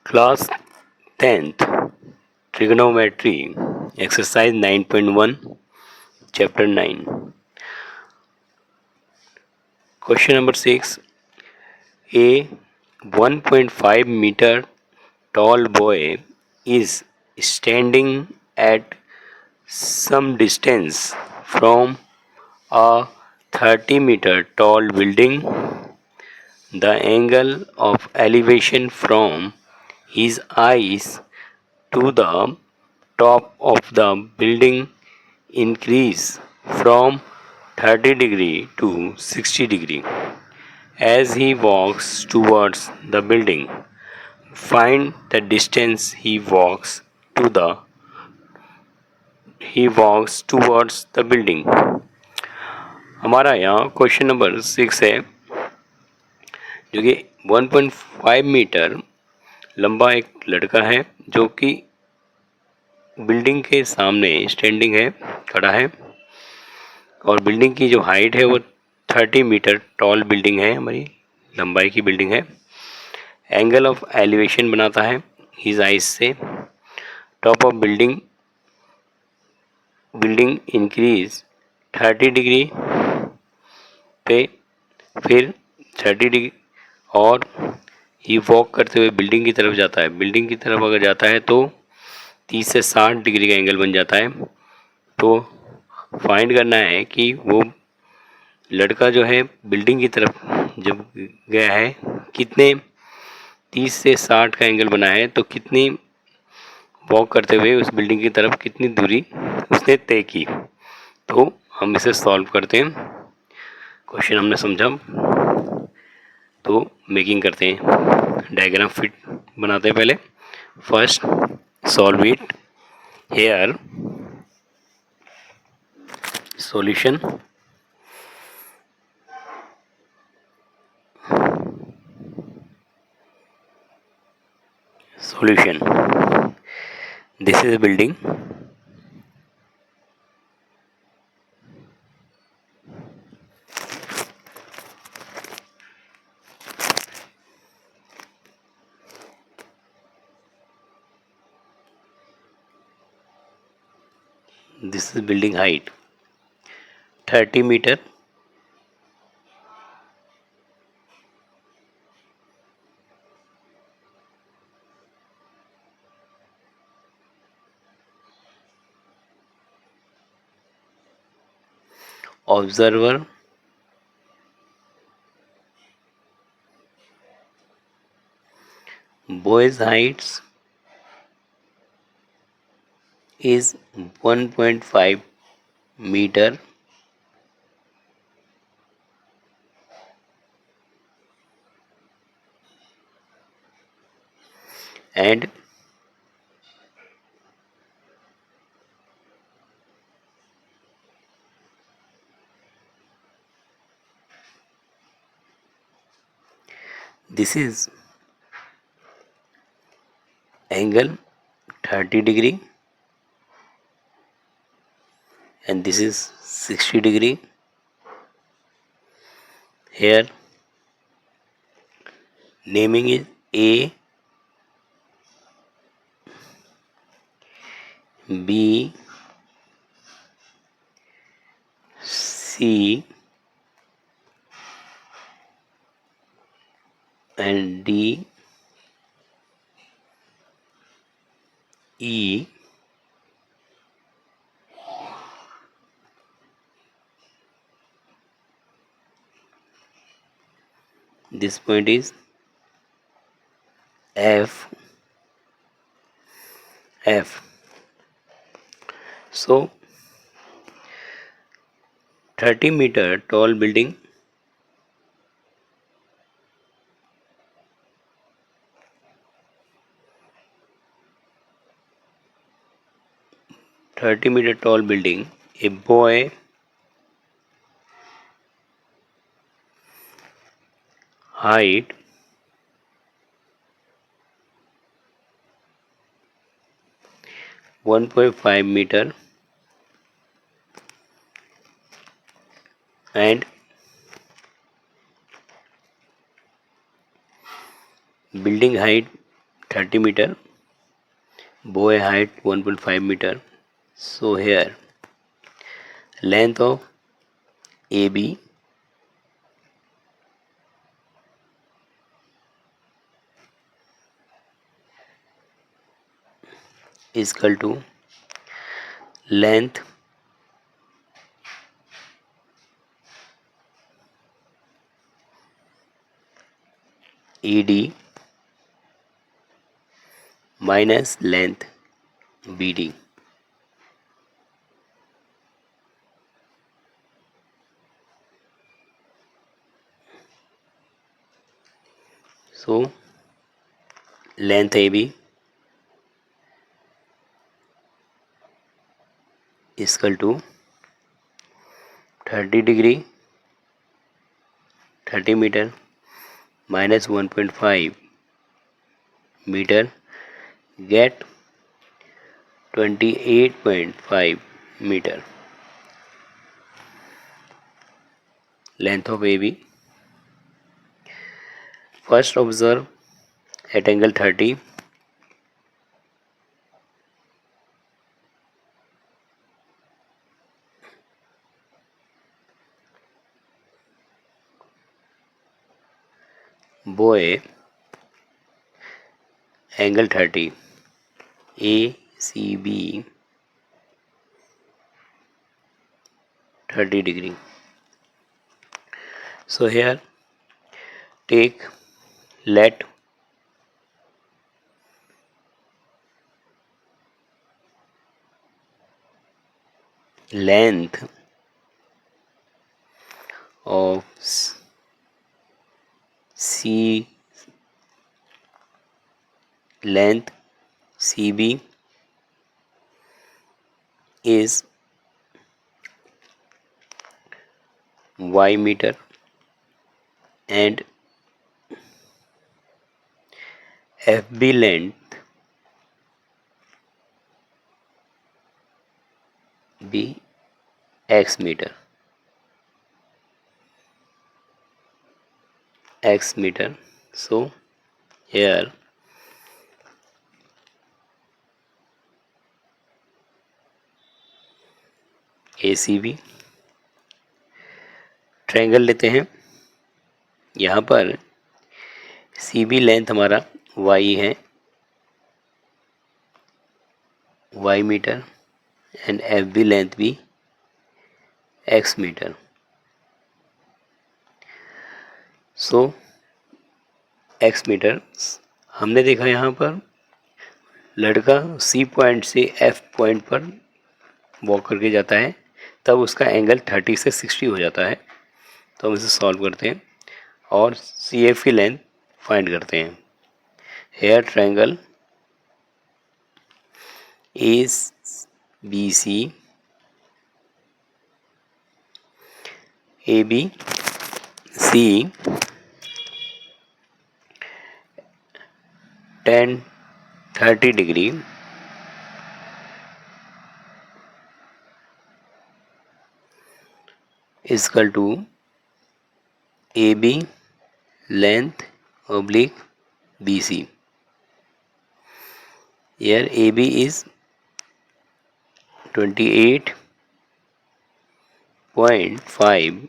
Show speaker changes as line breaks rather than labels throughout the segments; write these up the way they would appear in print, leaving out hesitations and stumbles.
Class 10th Trigonometry Exercise 9.1 Chapter 9. Question number 6. A 1.5 meter tall boy is standing at some distance from a 30-meter tall building. The angle of elevation from his eyes to the top of the building increase from 30 degree to 60 degree as he walks towards the building. Find the distance the he walks towards the building. हमारा यहाँ question number 6 है, जो कि 1.5 metre लंबा एक लड़का है जो कि बिल्डिंग के सामने स्टैंडिंग है, खड़ा है, और बिल्डिंग की जो हाइट है वो 30 मीटर टॉल बिल्डिंग है, हमारी लंबाई की बिल्डिंग है। एंगल ऑफ एलिवेशन बनाता है हिज आइज से। Top of building increase 30 degree पे, फिर 30 डिग्री, और ही वॉक करते हुए बिल्डिंग की तरफ जाता है। बिल्डिंग की तरफ अगर जाता है तो 30 से 60 डिग्री का एंगल बन जाता है। तो फाइंड करना है कि वो लड़का जो है बिल्डिंग की तरफ जब गया है, कितने 30 से 60 का एंगल बना है, तो कितनी वॉक करते हुए उस बिल्डिंग की तरफ कितनी दूरी उसने तय की। तो हम इसे सॉल्व करते हैं। क्वेश्चन हमने समझा तो मेकिंग करते हैं, डायग्राम फिट बनाते हैं। पहले first solve it. Here solution, solution. This is a building. This is building height 30 meter. Observer boy's height is 1.5 meter and this is angle 30 degree and this is 60 degree. Here naming is A, B, C and D, E, this point is F. So 30 meter tall building a boy height 1.5 meter and building height 30 meter, bow height 1.5 meter. So here length of AB is equal to length ED minus length BD. So length AB is equal to 30 degree 30 meter minus 1.5 meter, get 28.5 meter. Length of AB. First observe at angle 30. Boy angle 30 ACB 30 degree. So here take let length of C length CB is y meter and FB length be x meter. So here ACB triangle लेते हैं. यहाँ पर CB length हमारा y है, y metre and FB length भी x metre. So x metre. हमने देखा यहाँ पर लड़का C पॉइंट से F पॉइंट पर वॉक करके जाता है, तब उसका एंगल 30 से 60 हो जाता है. तो हम इसे सॉल्व करते हैं और CF की लेंथ फाइंड करते हैं. Here triangle ABC ABC tan 30 degree is equal to AB length oblique BC. Here AB is 28.5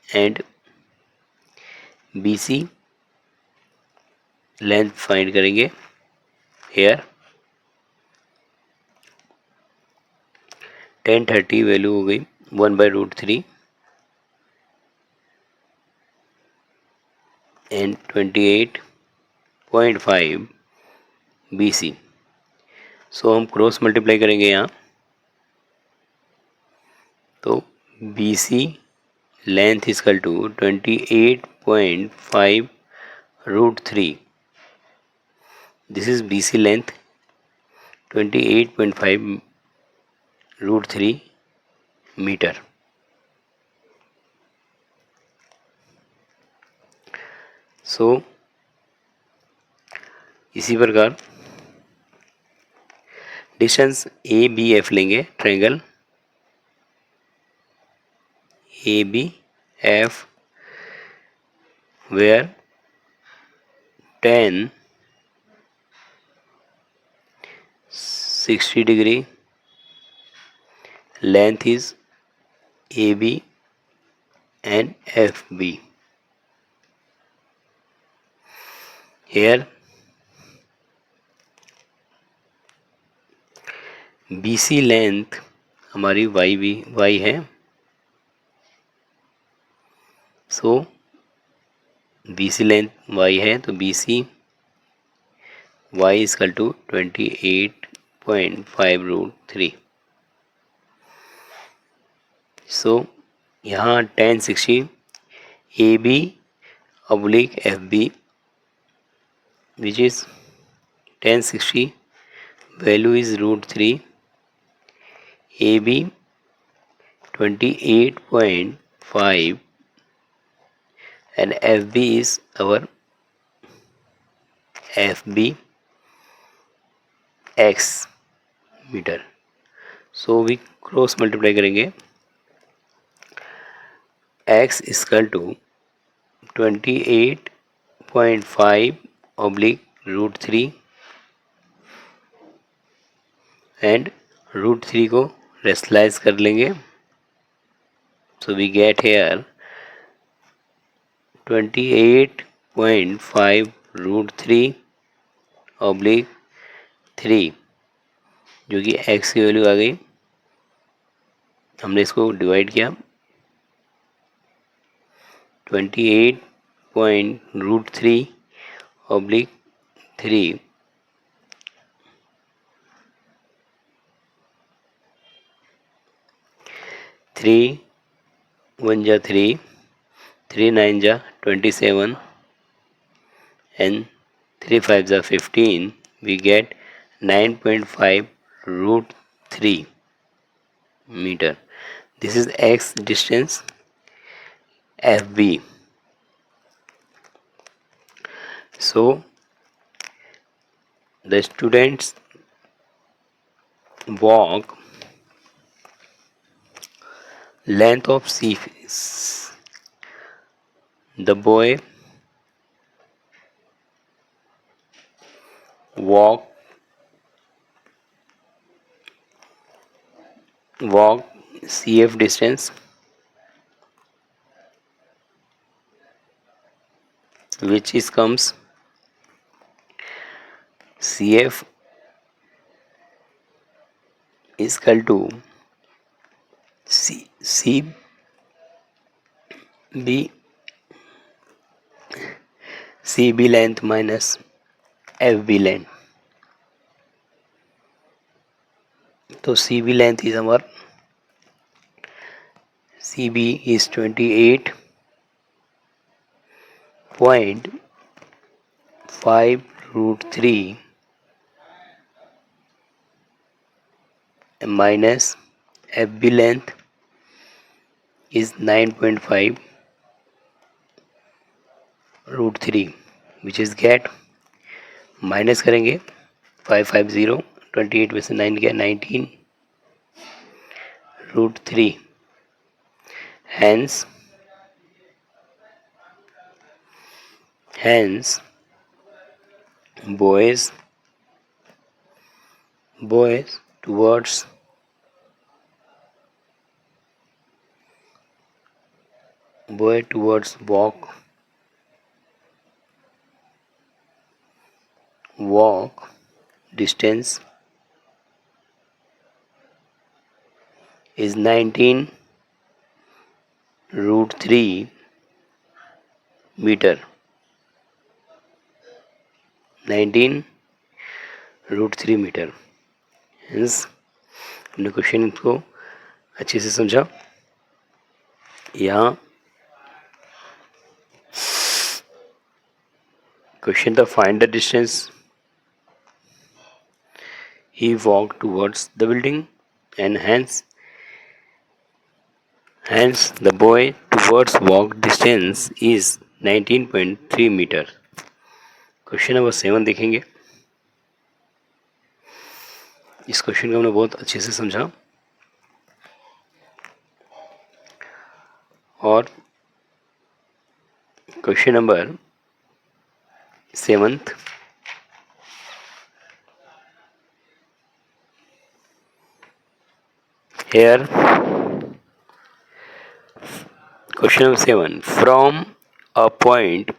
and BC length find करेंगे. हेयर tan 30 वैल्यू हो गई 1/√3 एंड 28.5 BC. सो हम क्रॉस मल्टीप्लाई करेंगे यहाँ. तो BC length equal to 28.5√3. This is BC length 28.5√3 metre. So इसी प्रकार distance ABF लेंगे. Triangle ABF where tan 60 degree, length is AB and FB. Here BC length हमारी y है, सो BC लेंथ y है तो BC y इजकल टू 28.5√3. सो यहाँ tan 60 AB oblique FB which is tan 60 value is √3, AB 28.5 and FB is our FB x metre. So we cross multiply करेंगे, x equal to 28.5 oblique √3 and √3 को rationalise कर लेंगे. So we get here 28.5 √3 3, जो कि x की value आ गई. हमने इसको डिवाइड किया, 28.√3/3 3 1 जा 3, 3 9 जा 27 and 3 5 जा 15. We get 9.5√3 meter. This is x distance FB. So the students walk length of C. The boy walk CF distance which is comes CF is equal to CB length minus FB length. तो CB length is our CB is 28.5√3 minus FB length is 9.5√3 which is get minus करेंगे 550, 28 में से 9 गया 19√3. hence boys towards walk distance is 19√3 meter. 19√3 metre. Hence हमने question को अच्छे से समझा. यहाँ क्वेश्चन था find the distance he walked towards the building and hence the boy towards walk distance is 19.3 meter. Question number 7 देखेंगे. इस क्वेश्चन को हमने बहुत अच्छे से समझा और question number 7 Here, question number 7. From a point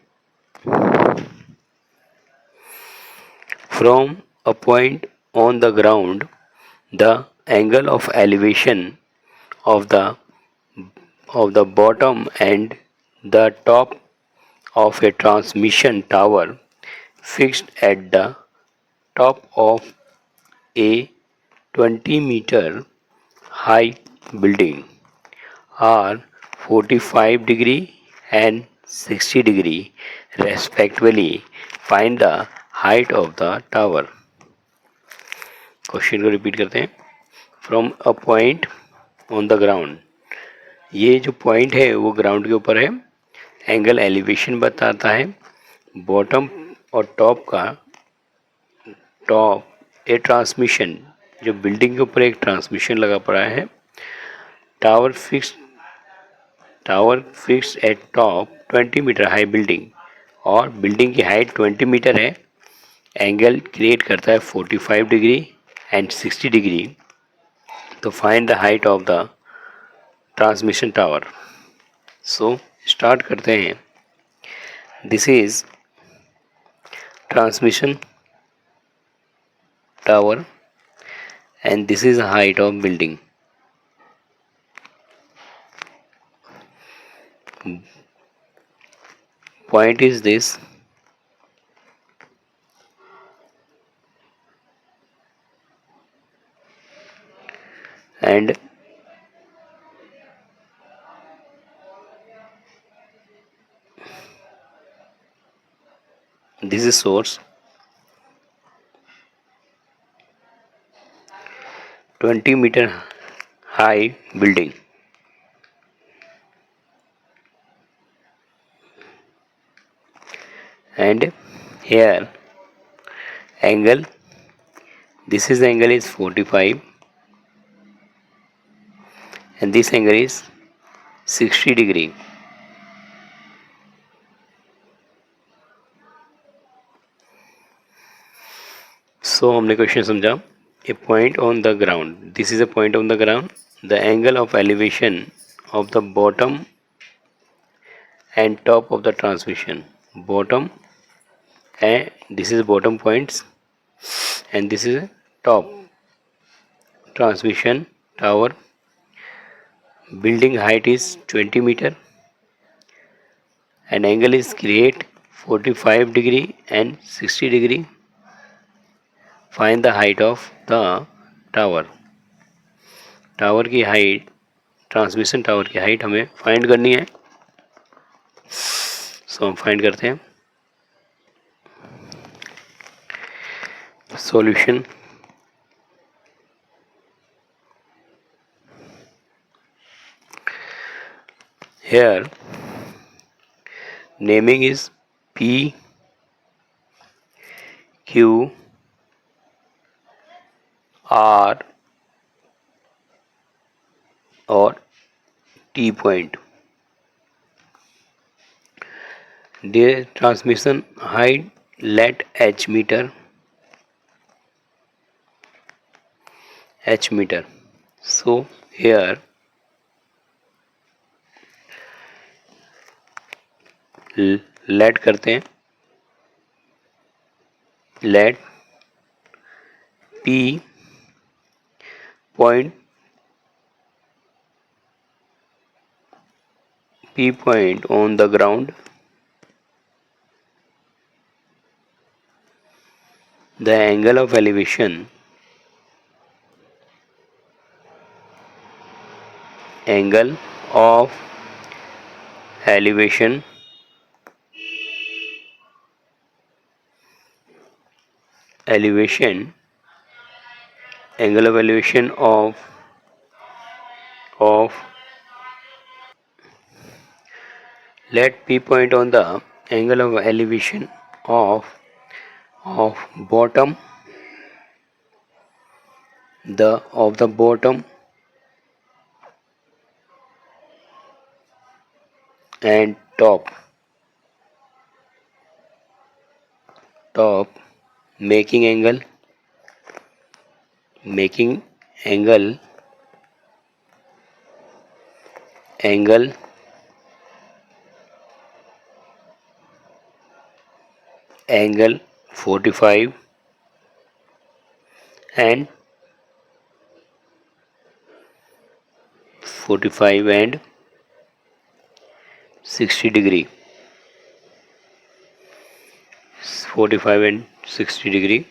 on the ground, the angle of elevation of the bottom and the top of a transmission tower fixed at the top of a 20-meter high building are 45 degree and 60 degree respectively. Find the height of the tower. Question को repeat करते हैं. From a point on the ground, ये जो point है वो ground के ऊपर है. एंगल एलिवेशन बताता है. बॉटम और टॉप का, टॉप ए ट्रांसमिशन, जो बिल्डिंग के ऊपर एक ट्रांसमिशन लगा पड़ा है. Tower fix at top 20 metre high building, और बिल्डिंग की हाइट 20 मीटर है. एंगल क्रिएट करता है 45 डिग्री एंड 60 डिग्री. तो find the height of the transmission tower. So start करते हैं. This is transmission tower and this is the height of building. Point is this, and this is source. 20-meter high building, and here angle, this is angle is 45 and this angle is 60 degree. So हमने question समझा. A point on the ground, this is a point on the ground. The angle of elevation of the bottom and top of the transmission, bottom, and this is bottom points and this is top transmission tower. Building height is 20 meter and angle is create 45 degree and 60 degree. Find the height of the tower. Tower की height, transmission tower की height हमें find करनी है. सो हम find करते हैं. Solution. Here naming is P, Q, R or T point. The transmission height let H meter. So here let करते हैं. Let P point on the ground. The angle of elevation of let P point on the angle of elevation of bottom, of the bottom and top making angle angle angle 45 and 60 degree, 45 and 60 degree.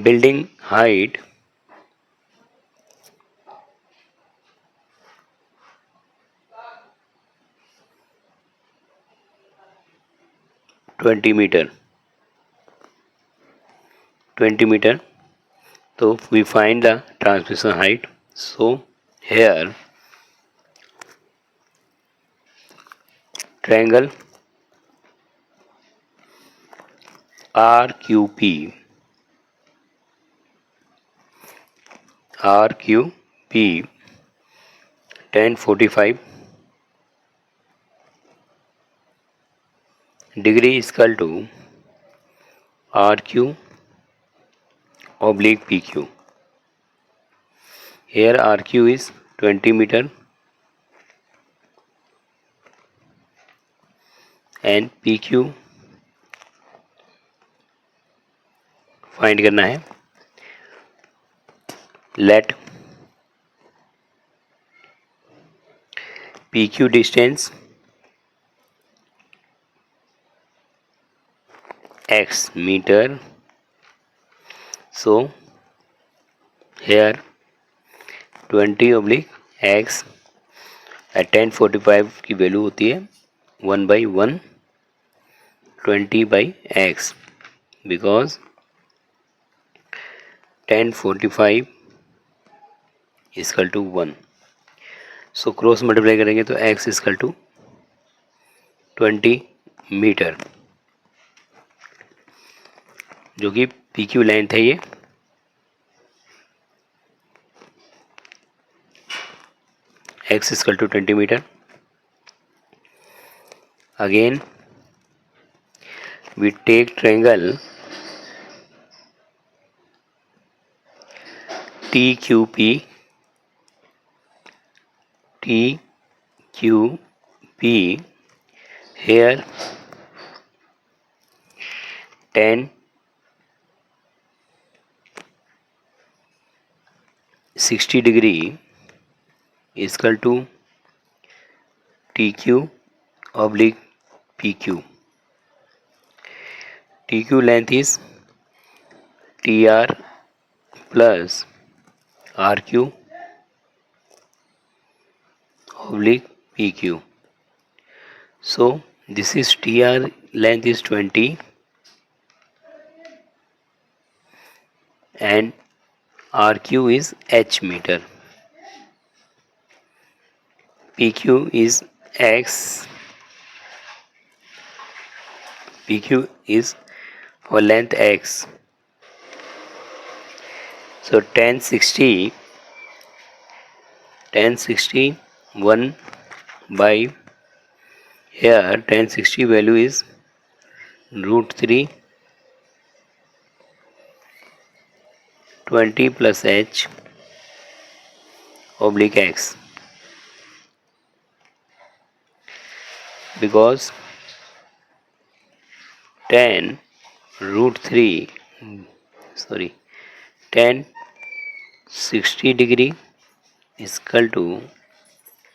Building height 20 meter. So we find the transmission height. So here triangle RQP 1045 degree is equal to RQ oblique PQ. Here RQ is 20 meter and PQ find करना है. Let PQ distance x meter. So here 20 oblique x at 1045 की value होती है 1/1 by x because 1045 is equal to 1. So cross multiply करेंगे तो x is equal to 20 metre जो कि PQ length है. ये x is equal to 20 metre. Again we take triangle TQP here 60 degree is equal to TQ oblique PQ. TQ length is TR plus RQ oblique PQ. So this is TR length is 20 and RQ is H meter. PQ is X. PQ is our length X. So 1060 1 by here 1060 value is √3 20 plus H oblique X because 1060 degree is equal to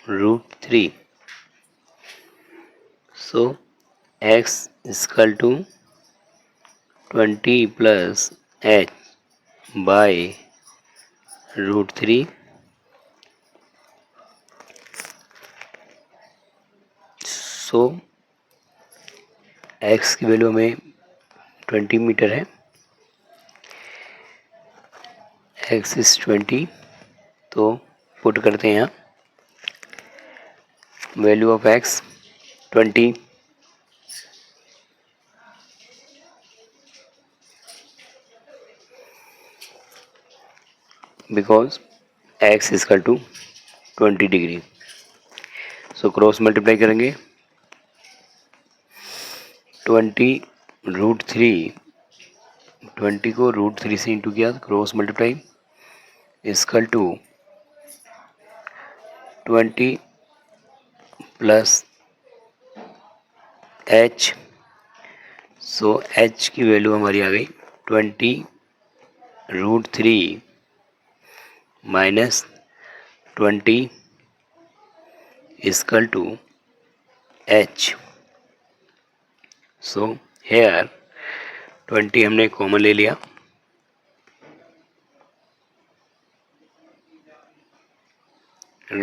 √3. So x is equal to 20 plus h by √3. So x की value हमें 20 metre है. x is 20 तो put करते हैं यहाँ value of x 20 because x is equal to 20 degree. So cross multiply करेंगे 20 √3 20 को √3 से इंटू किया cross multiply equal to 20 plus h, so h की वैल्यू हमारी आ गई 20√3 minus 20 equal to h। So here 20 हमने कॉमन ले लिया,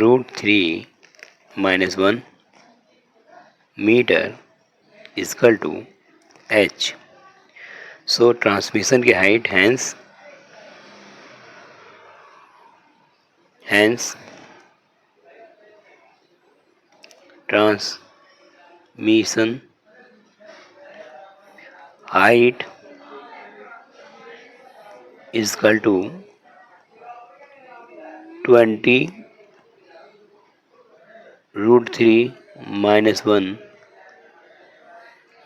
√3 minus 1 metre equal to h। So transmission की height hence transmission height equal to 20√3 minus 1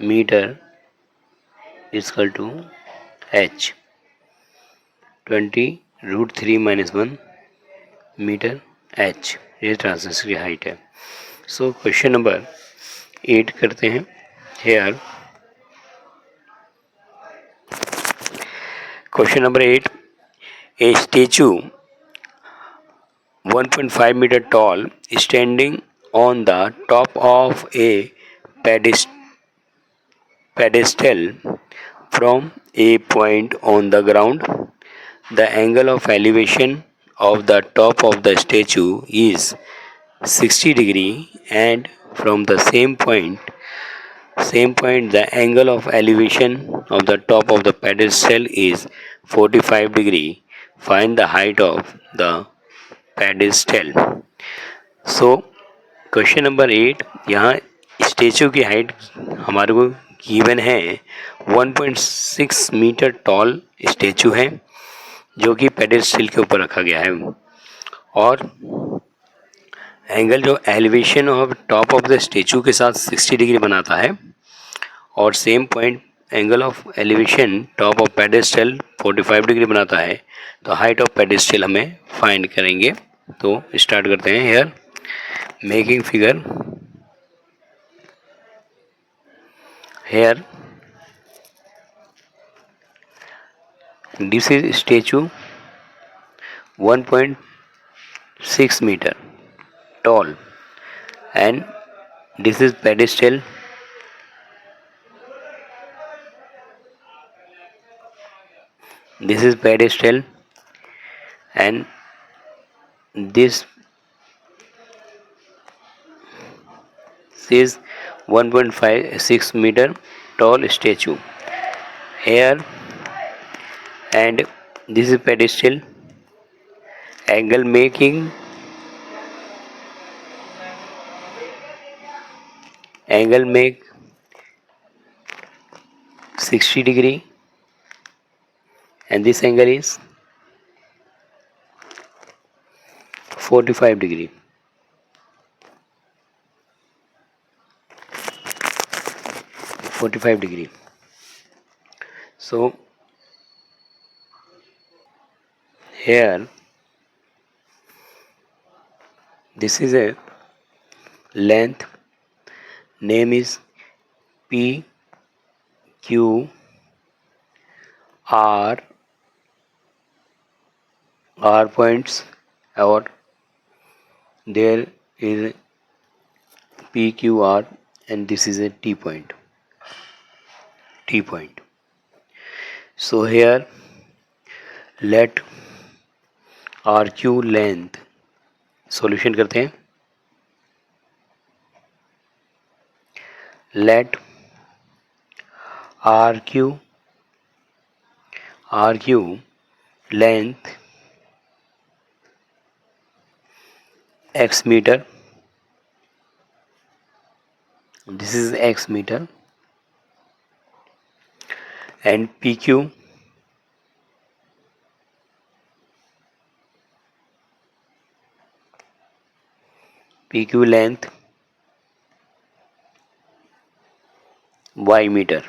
metre equal to h। 20√3 minus 1 metre h, ये transmission की हाइट है। सो क्वेश्चन नंबर 8 करते हैं। Here question number 8, a statue 1.5 meter tall standing on the top of a pedestal from a point on the ground. The angle of elevation of the top of the statue is 60 degree, and from the same point the angle of elevation of the top of the pedestal is 45 degree. Find the height of the pedestal. So question number 8, यहाँ statue की height हमारे को given है 1.6 metre toll statue है जो कि pedestal के ऊपर रखा गया है, और एंगल जो elevation of top of the statue के साथ 60 डिग्री बनाता है, और same point angle of elevation top of pedestal 45 degree बनाता है। तो हाइट ऑफ पेडेस्टल हमें फाइंड करेंगे। तो स्टार्ट करते हैं। Here making figure, here this is statue 1.6 meter tall, and this is pedestal, and this is 1.56 meter tall statue here, and this is pedestal. Angle making, angle make 60 degree, and this angle is 45 degree. So here this is a length, name is P Q R points, or there is P Q R, and this is a T point. So here let RQ length, solution करते हैं। let RQ length x meter, this is x meter, and PQ length y meter.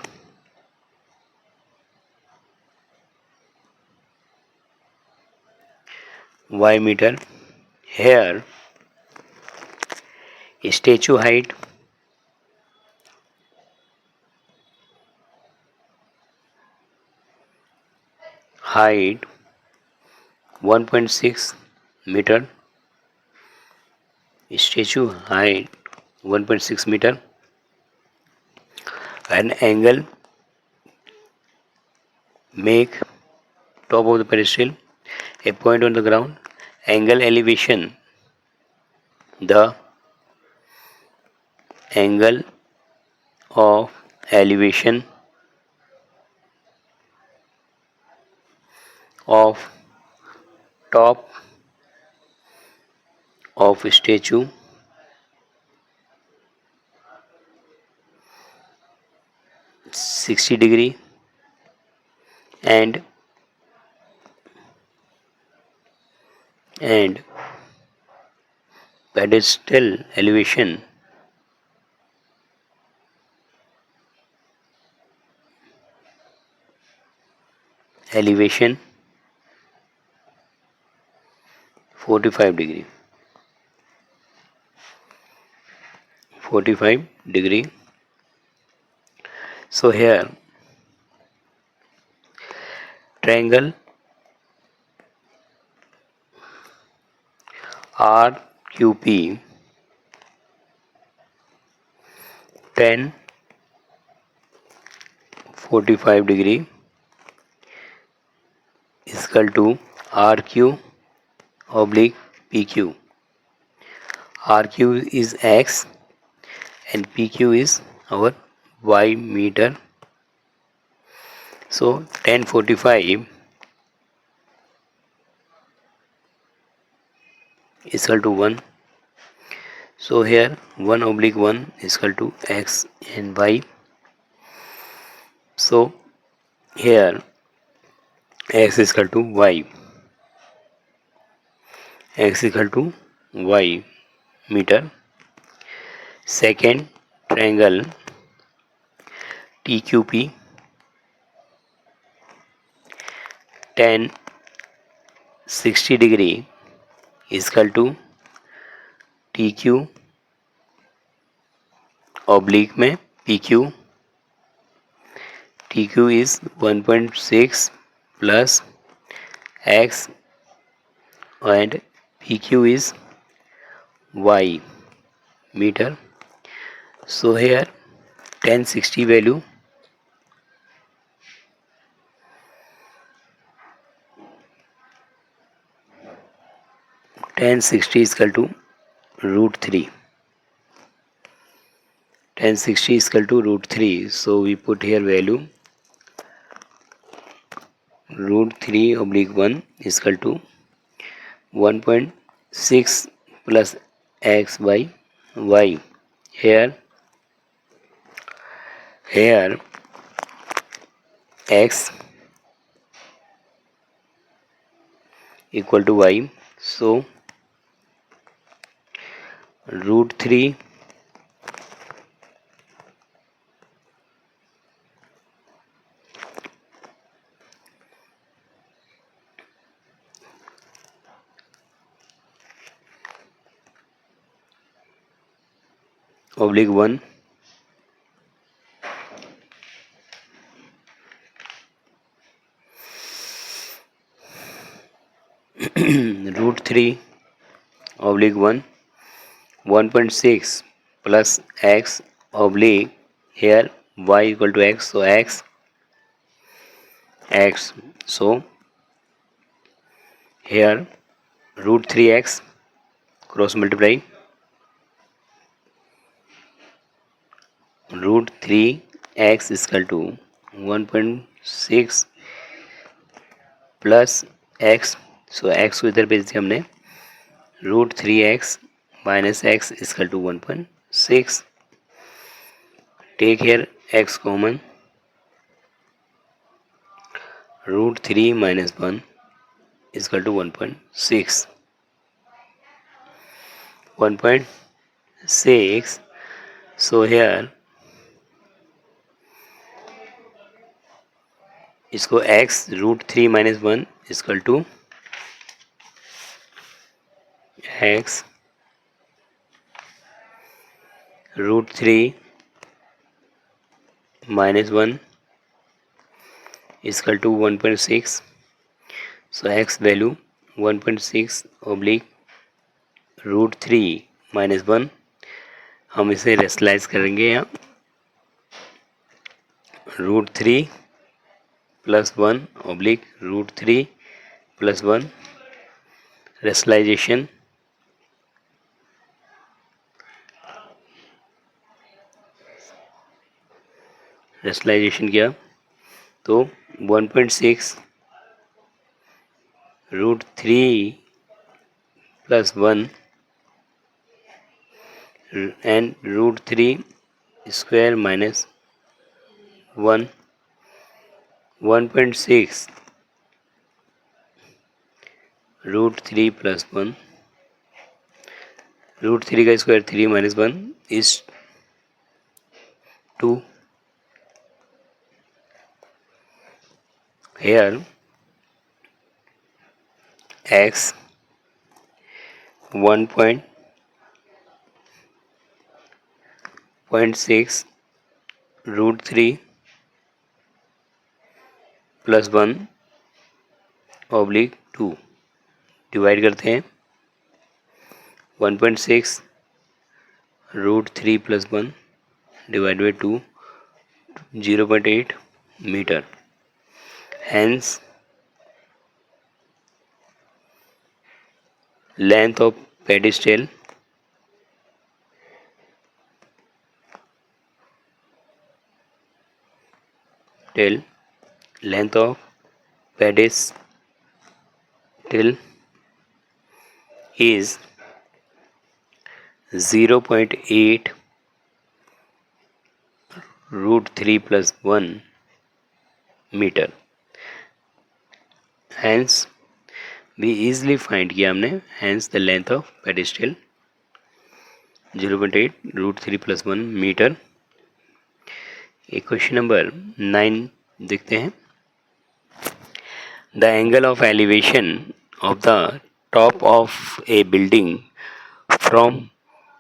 Here statue height height 1.6 meter, statue height 1.6 meter, and angle make top of the pedestal a point on the ground. Angle elevation, the angle of elevation of top of statue 60 degree, and pedestal elevation 45 degree, 45 degree. So here triangle RQP 10 45 degree is equal to RQ oblique PQ. RQ is X and PQ is our Y meter. So 1045 is equal to 1. So here 1 oblique 1 is equal to X and Y. So here X is equal to Y. X is equal to Y meter. Second triangle TQP 10 60 degree is equal to TQ oblique में PQ. TQ is 1.6 plus X and PQ is Y meter. So here 1060 value 1060 is equal to root 3. 1060 is equal to root 3. So we put here value root 3 oblique 1 is equal to 1.6 plus X by Y. Here X equal to Y. So root 3 oblique 1 root 3 oblique 1 1.6 plus X oblique here Y equal to X. So X so here root 3x cross multiply root 3x is equal to 1.6 plus x. So x को इधर भेज दिया हमने root 3x minus x is equal to 1.6. Take here x common root 3 minus 1 is equal to 1.6. 1.6. So here इसको x root 3 minus 1 is equal to x √3 minus 1 is equal to 1.6. So x value 1.6 oblique √3 minus 1. हम इसे rationalise करेंगे यहाँ √3 plus 1 oblique √3 plus 1 rationalisation किया तो 1.6 √3 plus 1 and √3 square minus 1 1.6 √3 plus 1 √3 का square 3 minus 1 is 2. Here x 1.6 √3 plus 1 oblique 2 divide करते हैं 1.6 √3 plus 1 divided by 2 0.8 meter. Hence length of pedestal is 0.8 √3 plus 1 meter. Hence we easily find किया हमने hence the length of pedestal 0.8 √3 plus 1 meter. एक question number 9 देखते हैं. The angle of elevation of the top of a building from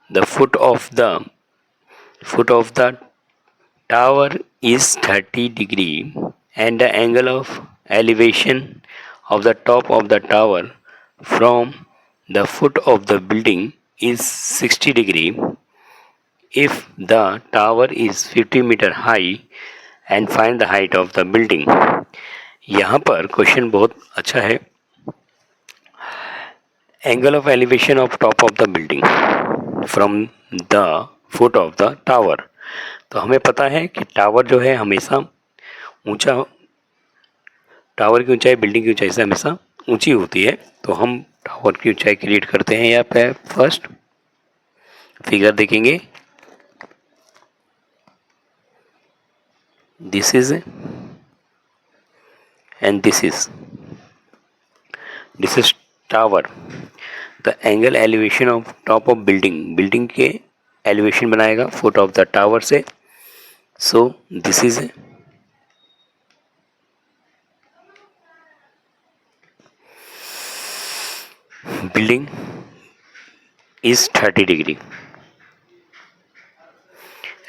the foot of the tower is 30 degree and the angle of elevation of the top of the tower from the foot of the building is 60 degree. If the tower is 50 meter high and find the height of the building. यहाँ पर question बहुत अच्छा है. Angle of elevation of top of the building from the foot of the tower. तो हमें पता है कि टावर जो है हमेशा ऊंचा, टावर की ऊंचाई बिल्डिंग की ऊंचाई से हमेशा ऊंची होती है. तो हम टावर की ऊंचाई क्रिएट करते हैं. यहाँ पे फर्स्ट फिगर देखेंगे. This is and this is tower. The angle elevation of top of building के elevation बनाएगा foot of the tower से. So this is building is 30 degree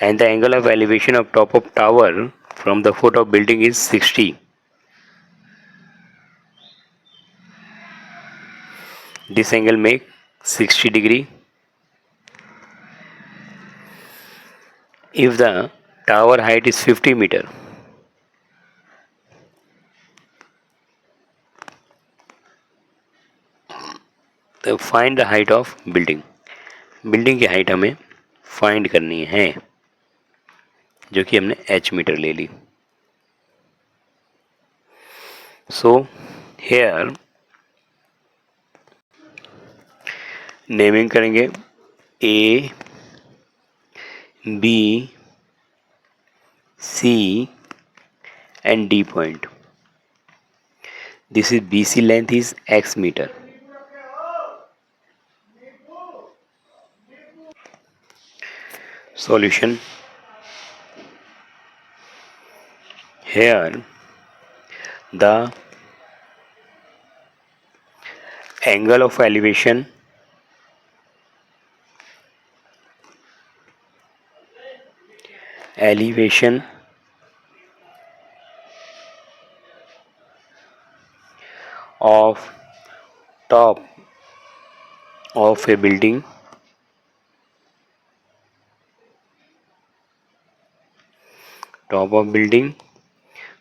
and the angle of elevation of top of tower from the foot of building is 60. This angle make 60 degree. If the tower height is 50 meter, तो find the height of building. Building की height हमें find करनी है जो कि हमने h metre ले ली. So here naming करेंगे A, B, C and D point. This is BC length is x meter. Solution. Here the angle of elevation elevation of top of a building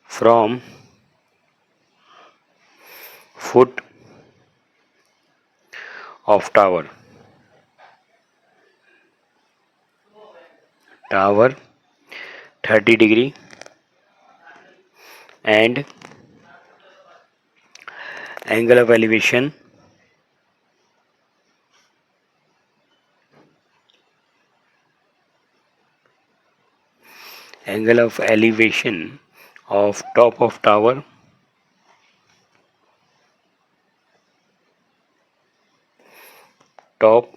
from foot of tower 30 degree and angle of elevation of top of tower top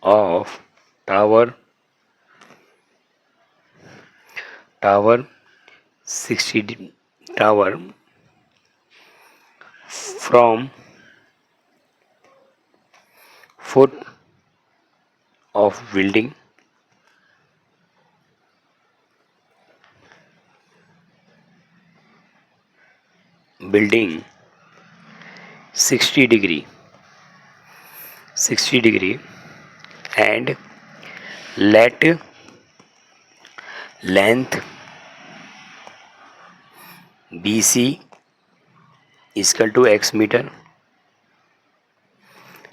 of tower 60 tower from foot of building 60 degree and let length BC is equal to x meter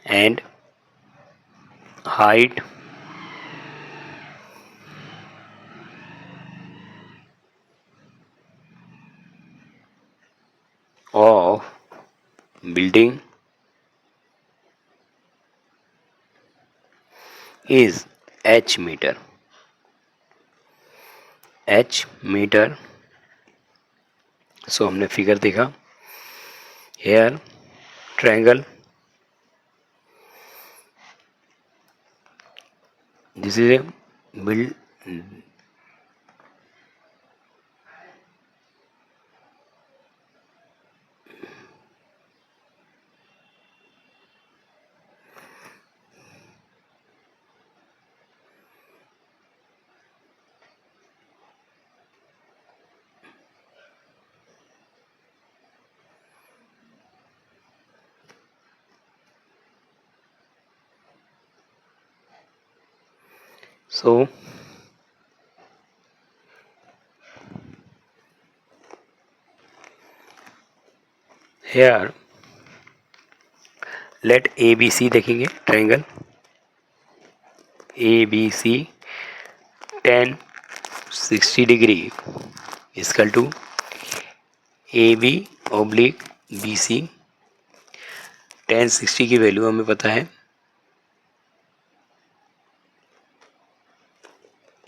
and height of building is h meter. So हमने figure देखा. Here triangle, this is a build so here let A B C देखेंगे. Triangle A B C 10 60 degree equal to A B oblique B C. 10 60 की value हमें पता है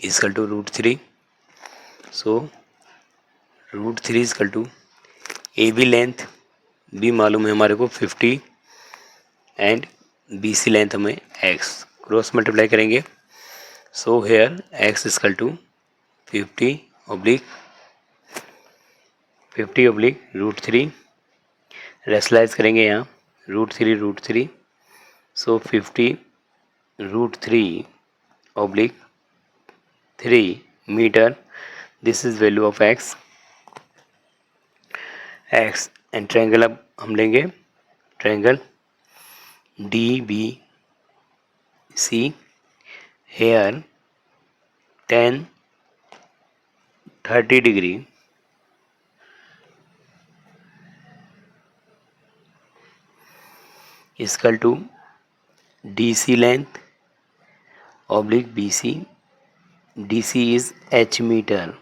equal to √3. So √3 equal to A B length भी मालूम है हमारे को 50 एंड बी सी लेंथ हमें x क्रॉस मल्टीप्लाई करेंगे. So here x equal to 50 oblique √3 rationalise करेंगे यहाँ √3. So 50 √3 oblique 3 metre. This is value of x and triangle अब हम लेंगे. Triangle D B C here 10 30 degree equal to D C length oblique B C. D C is h metre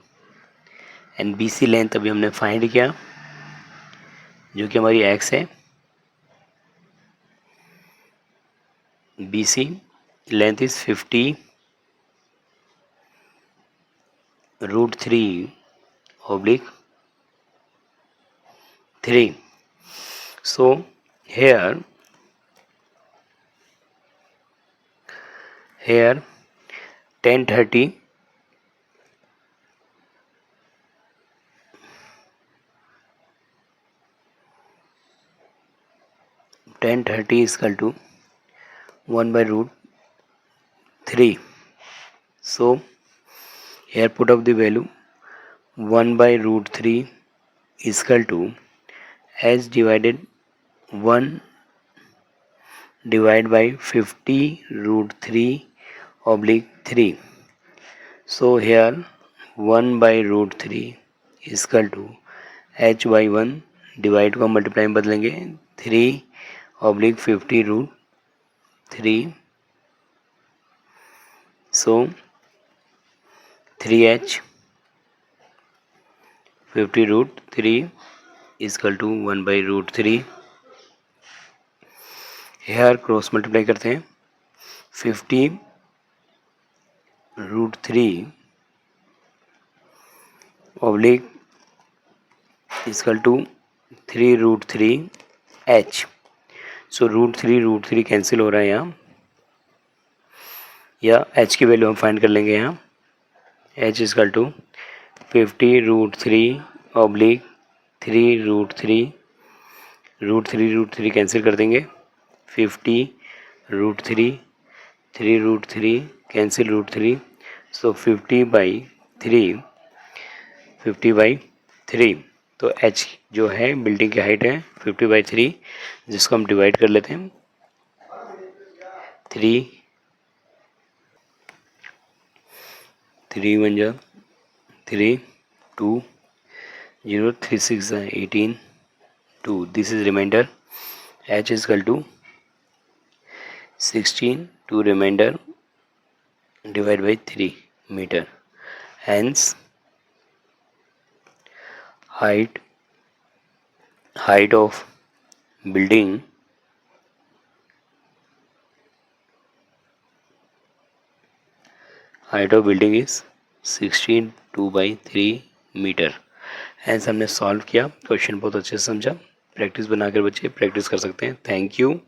and B C length अभी हमने find किया जो कि हमारी x है. B C length is 50 √3 oblique 3. So here 1030 is equal to 1 by √3 3. So here put up the value 1 by root 3 is equal to h divided 1 divided by 50 root 3 oblique 3. So here 1 by root 3 is equal to h by 1 divide को हम multiply में बदलेंगे 3 oblique 50 root 3. So 3h 50 root 3 is equal to 1 by root 3. here cross multiply करते हैं 50 root 3 oblique is equal to 3 root 3 h. So root three cancel हो रहा है यहाँ, या h की वैल्यू हम फाइंड कर लेंगे यहाँ. h is equal to 50 root 3 oblique 3 root 3 cancel कर देंगे. 50 root 3 cancel root 3. So 50 by 3. तो h जो है बिल्डिंग की हाइट है 50 बाई 3, जिसको हम डिवाइड कर लेते हैं 3 1 जा 3 2 0 3 6 18 2. This is remainder. h is equal to 16 2 remainder divide by 3 metre. Hence height of building is 16 2 by 3 metre. Hence हमने सॉल्व किया. क्वेश्चन बहुत अच्छे से समझा. प्रैक्टिस बनाकर बच्चे प्रैक्टिस कर सकते हैं. Thank you.